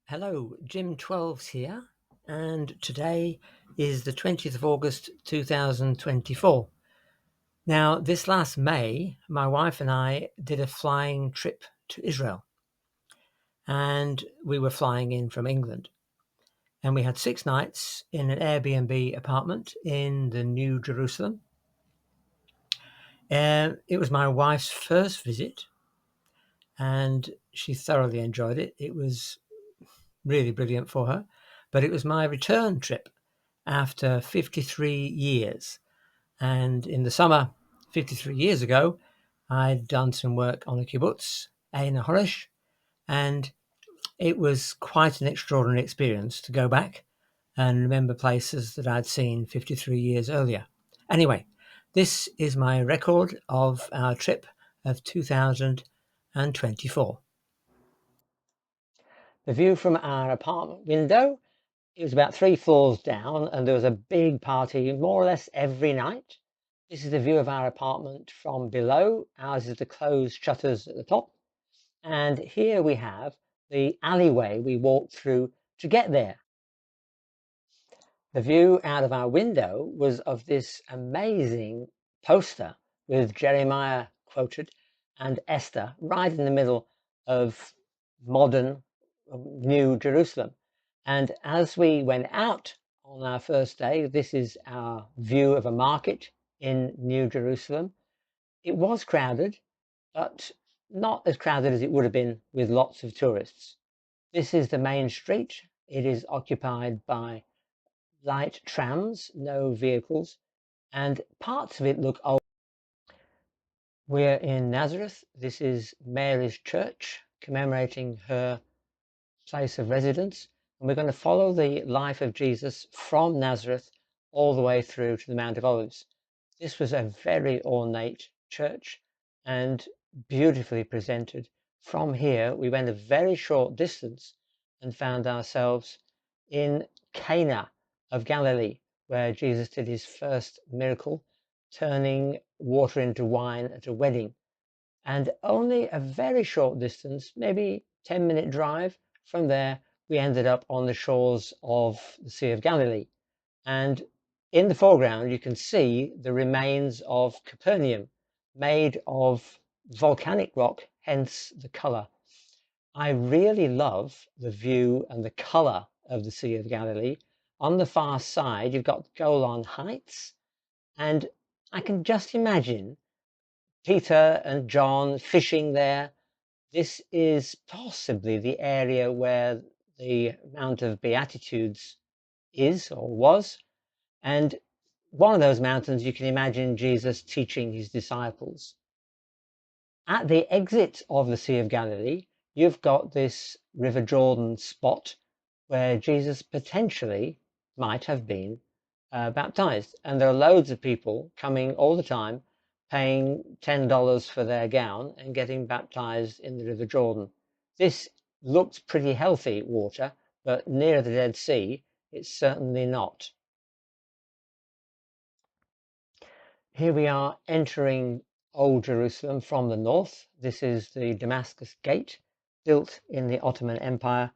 Hello, Jim 12's here, and today is the 20th of August 2024. Now, this last May, my wife and I did a flying trip to Israel, and we were flying in from England. And we had 6 nights in an Airbnb apartment in the New Jerusalem. It was my wife's first visit, and she thoroughly enjoyed it. It was really brilliant for her, but it was my return trip after 53 years. And in the summer, 53 years ago, I'd done some work on a kibbutz, Ein Horish, and it was quite an extraordinary experience to go back and remember places that I'd seen 53 years earlier. Anyway, this is my record of our trip of 2024. The view from our apartment window, it was about 3 floors down, and there was a big party more or less every night. This is the view of our apartment from below. Ours is the closed shutters at the top. And here we have the alleyway we walked through to get there. The view out of our window was of this amazing poster with Jeremiah quoted and Esther right in the middle of modern New Jerusalem. And as we went out on our first day, this is our view of a market in New Jerusalem. It was crowded, but not as crowded as it would have been with lots of tourists. This is the main street. It is occupied by light trams, no vehicles, and parts of it look old. We're in Nazareth. This is Mary's church, commemorating her place of residence. And we're going to follow the life of Jesus from Nazareth all the way through to the Mount of Olives. This was a very ornate church and beautifully presented. From here, we went a very short distance and found ourselves in Cana of Galilee, where Jesus did his first miracle, turning water into wine at a wedding. And only a very short distance, maybe 10-minute drive from there, we ended up on the shores of the Sea of Galilee. And in the foreground, you can see the remains of Capernaum, made of volcanic rock, hence the color. I really love the view and the color of the Sea of Galilee. On the far side, you've got Golan Heights, and I can just imagine Peter and John fishing there. This is possibly the area where the Mount of Beatitudes is or was. And one of those mountains, you can imagine Jesus teaching his disciples. At the exit of the Sea of Galilee, you've got this River Jordan spot where Jesus potentially might have been baptized. And there are loads of people coming all the time, paying $10 for their gown and getting baptized in the River Jordan. This looks pretty healthy water, but near the Dead Sea, it's certainly not. Here we are entering Old Jerusalem from the north. This is the Damascus Gate, built in the Ottoman Empire,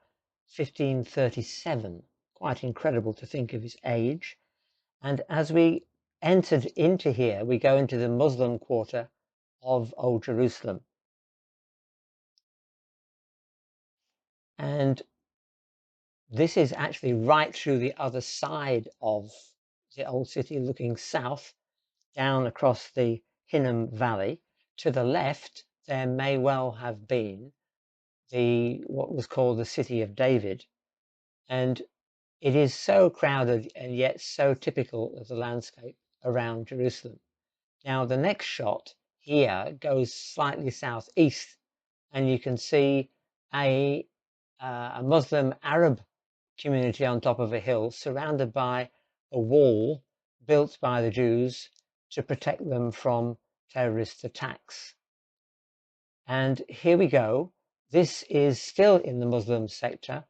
1537. Quite incredible to think of its age. And as we entered into here, we go into the Muslim quarter of Old Jerusalem. And this is actually right through the other side of the old city, looking south, down across the Hinnom Valley. To the left, there may well have been what was called the City of David. And it is so crowded and yet so typical of the landscape around Jerusalem. Now, the next shot here goes slightly southeast, and you can see a Muslim Arab community on top of a hill surrounded by a wall built by the Jews to protect them from terrorist attacks. And here we go. This is still in the Muslim sector.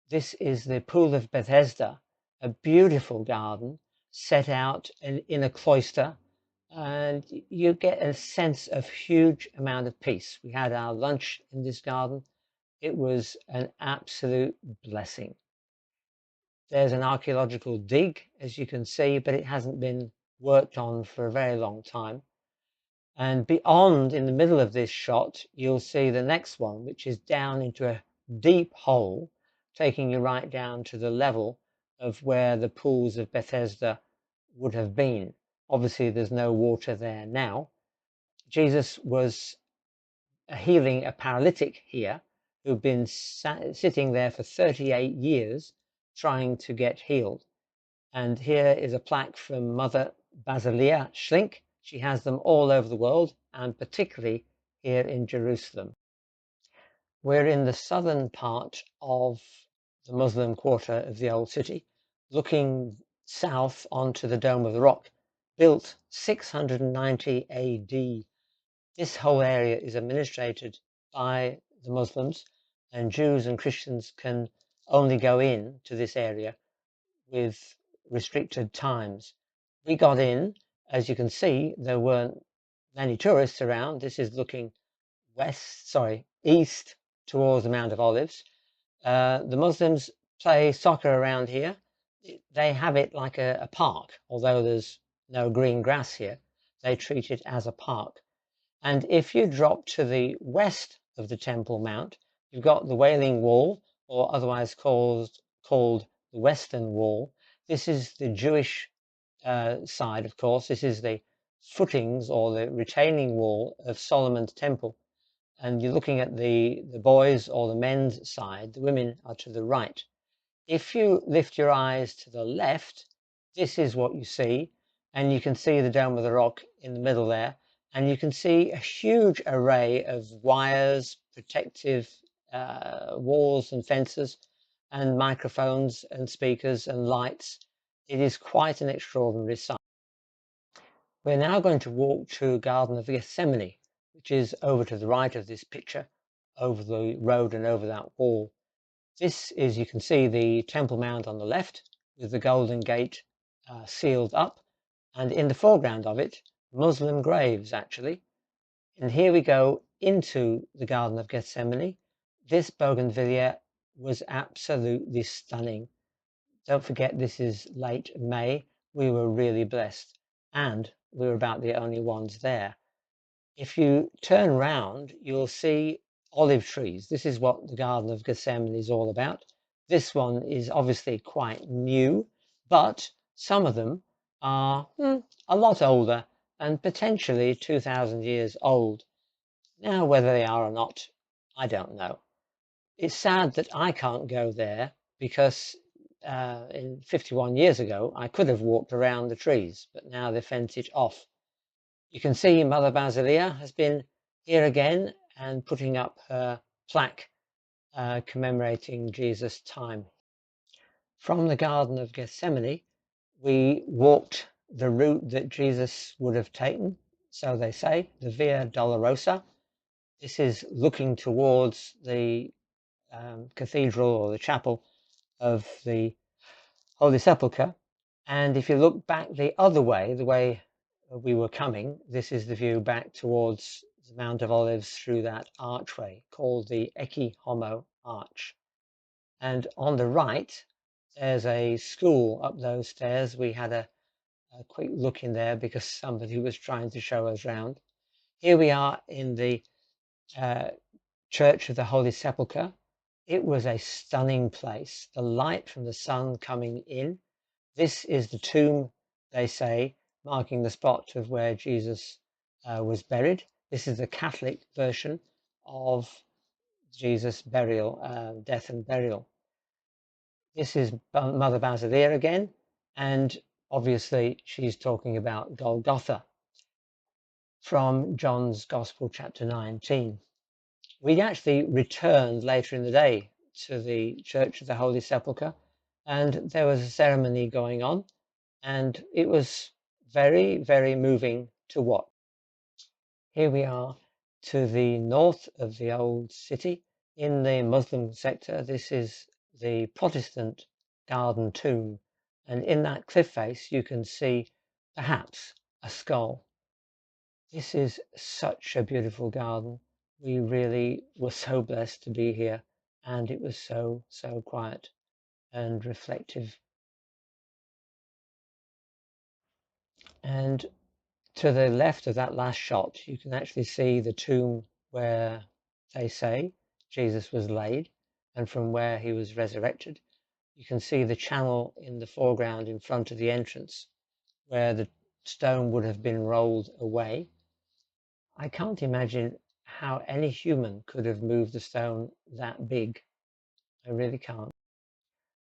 This is the Pool of Bethesda, a beautiful garden set out in a cloister, and you get a sense of huge amount of peace. We had our lunch in this garden. It was an absolute blessing. There's an archaeological dig, as you can see, but it hasn't been worked on for a very long time. And beyond, in the middle of this shot, you'll see the next one, which is down into a deep hole, taking you right down to the level of where the pools of Bethesda would have been. Obviously, there's no water there now. Jesus was healing a paralytic here who'd been sitting there for 38 years trying to get healed. And here is a plaque from Mother Basilia Schlink. She has them all over the world, and particularly here in Jerusalem. We're in the southern part of the Muslim quarter of the old city, looking south onto the Dome of the Rock, built 690 AD. This whole area is administrated by the Muslims, and Jews and Christians can only go in to this area with restricted times. We got in, as you can see, there weren't many tourists around. This is looking east towards the Mount of Olives. The Muslims play soccer around here. They have it like a park, although there's no green grass here. They treat it as a park. And if you drop to the west of the Temple Mount, you've got the Wailing Wall, or otherwise called the Western Wall. This is the Jewish side, of course. This is the footings or the retaining wall of Solomon's temple. And you're looking at the boys or the men's side. The women are to the right. If you lift your eyes to the left, this is what you see. And you can see the Dome of the Rock in the middle there. And you can see a huge array of wires, protective walls and fences, and microphones and speakers and lights. It is quite an extraordinary sight. We're now going to walk to Garden of Gethsemane, which is over to the right of this picture, over the road and over that wall. This is, you can see, the Temple Mount on the left with the Golden Gate sealed up, and in the foreground of it, Muslim graves actually. And here we go into the Garden of Gethsemane. This bougainvillea was absolutely stunning. Don't forget, this is late May. We were really blessed, and we were about the only ones there. If you turn round, you'll see olive trees. This is what the Garden of Gethsemane is all about. This one is obviously quite new, but some of them are a lot older and potentially 2,000 years old. Now, whether they are or not, I don't know. It's sad that I can't go there because in 51 years ago, I could have walked around the trees, but now they fence it off. You can see Mother Basilia has been here again and putting up her plaque commemorating Jesus' time. From the Garden of Gethsemane, we walked the route that Jesus would have taken, so they say, the Via Dolorosa. This is looking towards the cathedral or the chapel of the Holy Sepulchre. And if you look back the other way, the way we were coming, this is the view back towards the Mount of Olives through that archway called the Ecce Homo Arch. And on the right, there's a school up those stairs. We had a quick look in there because somebody was trying to show us round. Here we are in the Church of the Holy Sepulchre. It was a stunning place. The light from the sun coming in. This is the tomb, they say, marking the spot of where Jesus was buried. This is the Catholic version of Jesus' burial, death and burial. This is Mother Basilia again, and obviously she's talking about Golgotha from John's Gospel, chapter 19. We actually returned later in the day to the Church of the Holy Sepulchre, and there was a ceremony going on, and it was very, very moving to watch. Here we are to the north of the old city in the Muslim sector. This is the Protestant garden tomb, and in that cliff face you can see perhaps a skull. This is such a beautiful garden. We really were so blessed to be here. and it was so quiet and reflective. And to the left of that last shot, you can actually see the tomb where they say Jesus was laid, and from where he was resurrected. You can see the channel in the foreground in front of the entrance where the stone would have been rolled away. I can't imagine how any human could have moved the stone that big. I really can't.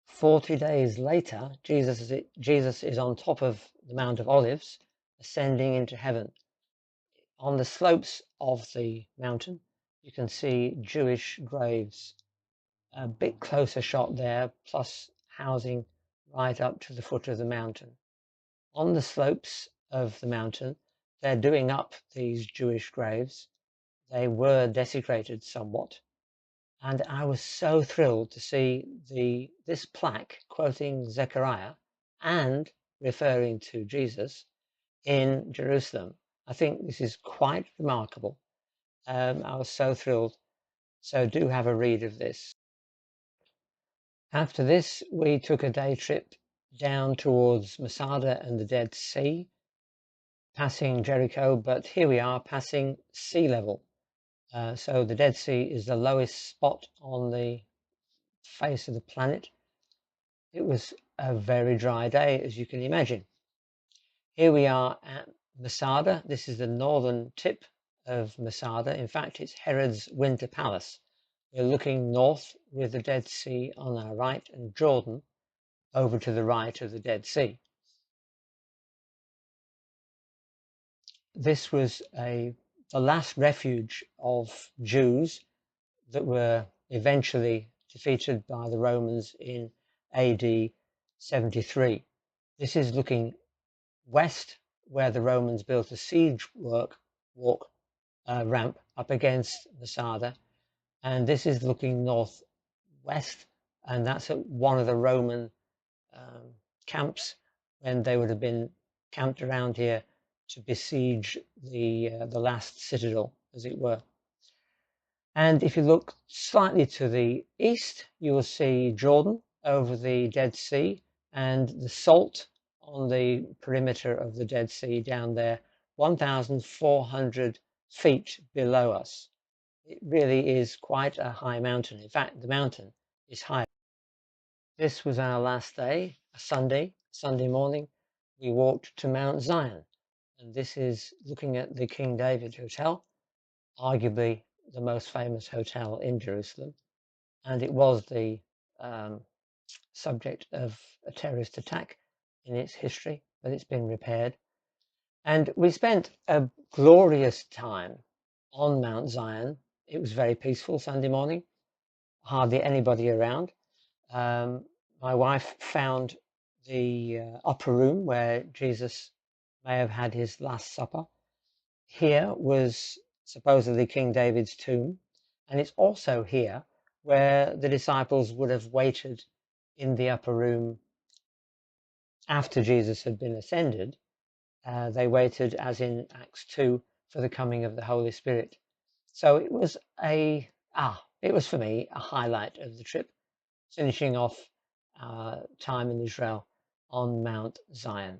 40 days later, Jesus is on top of the Mount of Olives, ascending into heaven. On the slopes of the mountain, you can see Jewish graves. A bit closer shot there, plus housing right up to the foot of the mountain. On the slopes of the mountain, they're doing up these Jewish graves. They were desecrated somewhat. And I was so thrilled to see this plaque quoting Zechariah and referring to Jesus in Jerusalem. I think this is quite remarkable. I was so thrilled. So do have a read of this. After this, we took a day trip down towards Masada and the Dead Sea, passing Jericho, but here we are passing sea level. So the Dead Sea is the lowest spot on the face of the planet. It was a very dry day, as you can imagine. Here we are at Masada. This is the northern tip of Masada. In fact, it's Herod's winter palace. We're looking north with the Dead Sea on our right and Jordan over to the right of the Dead Sea. This was the last refuge of Jews that were eventually defeated by the Romans in AD 73. This is looking west, where the Romans built a siege ramp up against Masada, and this is looking northwest, and that's at one of the Roman camps when they would have been camped around here to besiege the last citadel, as it were. And if you look slightly to the east, you will see Jordan over the Dead Sea and the salt on the perimeter of the Dead Sea down there, 1,400 feet below us. It really is quite a high mountain. In fact, the mountain is higher. This was our last day, a Sunday morning. We walked to Mount Zion, and this is looking at the King David Hotel, arguably the most famous hotel in Jerusalem, and it was the subject of a terrorist attack in its history, but it's been repaired. And we spent a glorious time on Mount Zion. It was very peaceful Sunday morning, hardly anybody around. My wife found the upper room where Jesus may have had his Last Supper. Here was supposedly King David's tomb, and it's also here where the disciples would have waited in the upper room after Jesus had been ascended. They waited, as in Acts 2, for the coming of the Holy Spirit. So it was it was for me a highlight of the trip, finishing off time in Israel on Mount Zion.